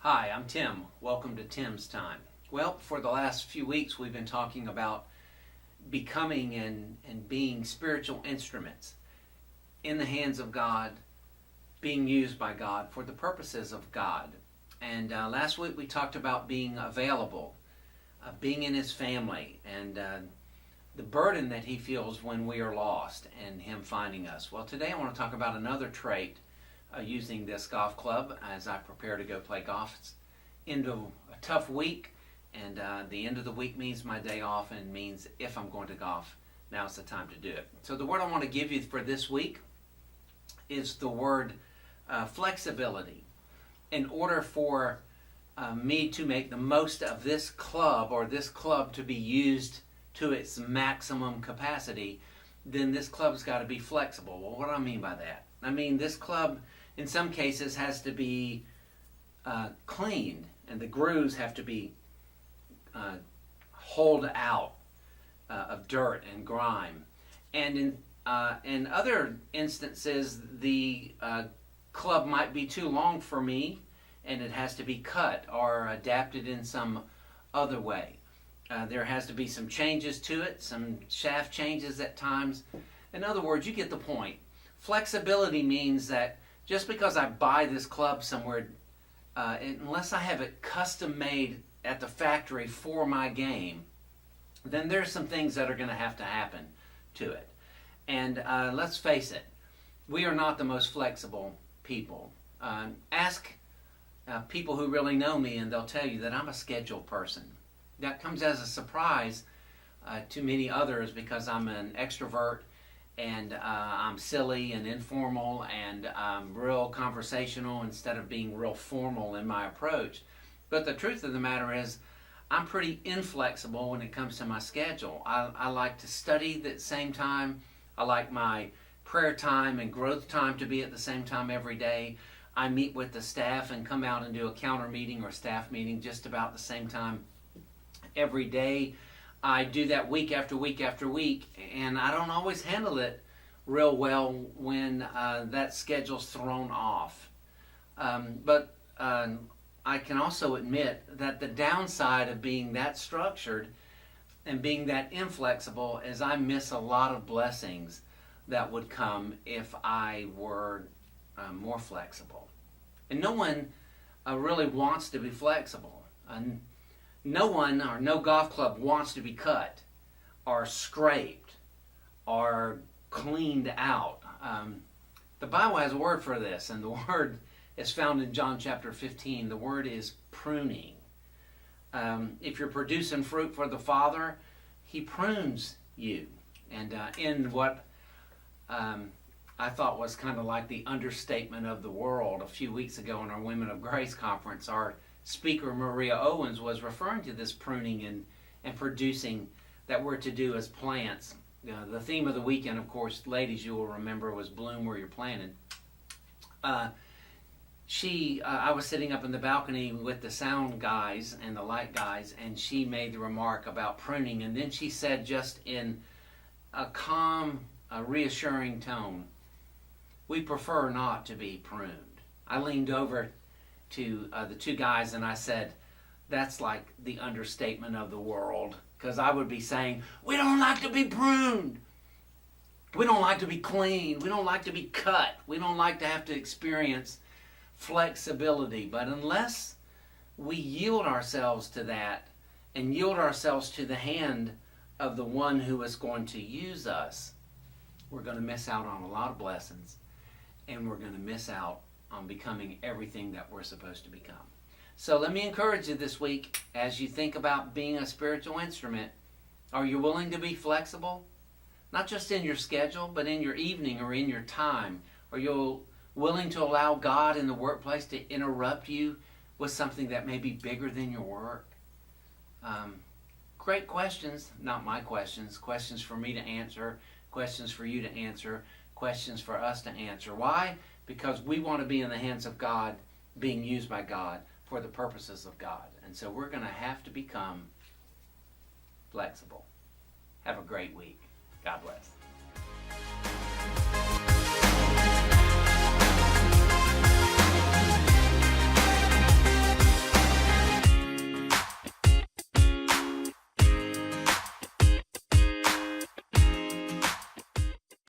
Hi, I'm Tim. Welcome to Tim's Time. Well, for the last few weeks, we've been talking about becoming and being spiritual instruments in the hands of God, being used by God for the purposes of God. And last week we talked about being available, being in His family, and the burden that He feels when we are lost and Him finding us. Well, today I want to talk about another trait using this golf club as I prepare to go play golf. It's into a tough week, and the end of the week means my day off and means if I'm going to golf, now's the time to do it. So the word I want to give you for this week is the word flexibility. In order for me to make the most of this club, or this club to be used to its maximum capacity, then this club's got to be flexible. Well, what do I mean by that? I mean, this club in some cases has to be cleaned, and the grooves have to be hauled out of dirt and grime. And in other instances, the club might be too long for me, and it has to be cut or adapted in some other way. There has to be some changes to it, some shaft changes at times. In other words, you get the point. Flexibility means that just because I buy this club somewhere, unless I have it custom made at the factory for my game, then there's some things that are going to happen to it. And let's face it, we are not the most flexible people. Ask people who really know me, and they'll tell you that I'm a schedule person. That comes as a surprise to many others because I'm an extrovert, and I'm silly and informal, and I'm real conversational instead of being real formal in my approach. But the truth of the matter is, I'm pretty inflexible when it comes to my schedule. I like to study at the same time. I like my prayer time and growth time to be at the same time every day. I meet with the staff and come out and do a counter meeting or staff meeting just about the same time every day. I do that week after week after week, and I don't always handle it real well when that schedule's thrown off. But I can also admit that the downside of being that structured and being that inflexible is I miss a lot of blessings that would come if I were more flexible. And no one really wants to be flexible. No one or no golf club wants to be cut or scraped or cleaned out. The Bible has a word for this, and the word is found in John chapter 15. The word is pruning. If you're producing fruit for the Father, He prunes you. And in what I thought was kind of like the understatement of the world, a few weeks ago in our Women of Grace conference, our speaker Maria Owens was referring to this pruning and producing that we're to do as plants. The theme of the weekend, of course, ladies, you will remember, was bloom where you're planted. I was sitting up in the balcony with the sound guys and the light guys, and she made the remark about pruning, and then she said, just in a calm, reassuring tone, "We prefer not to be pruned." I leaned over to the two guys and I said, that's like the understatement of the world, because I would be saying, we don't like to be pruned. We don't like to be cleaned. We don't like to be cut. We don't like to have to experience flexibility. But unless we yield ourselves to that and yield ourselves to the hand of the one who is going to use us, we're going to miss out on a lot of blessings, and we're going to miss out on becoming everything that we're supposed to become. So let me encourage you this week, as you think about being a spiritual instrument, are you willing to be flexible? Not just in your schedule, but in your evening or in your time. Are you willing to allow God in the workplace to interrupt you with something that may be bigger than your work? Great questions, not my questions. Questions for me to answer, questions for you to answer, questions for us to answer. Why? Because we want to be in the hands of God, being used by God for the purposes of God. And so we're going to have to become flexible. Have a great week. God bless.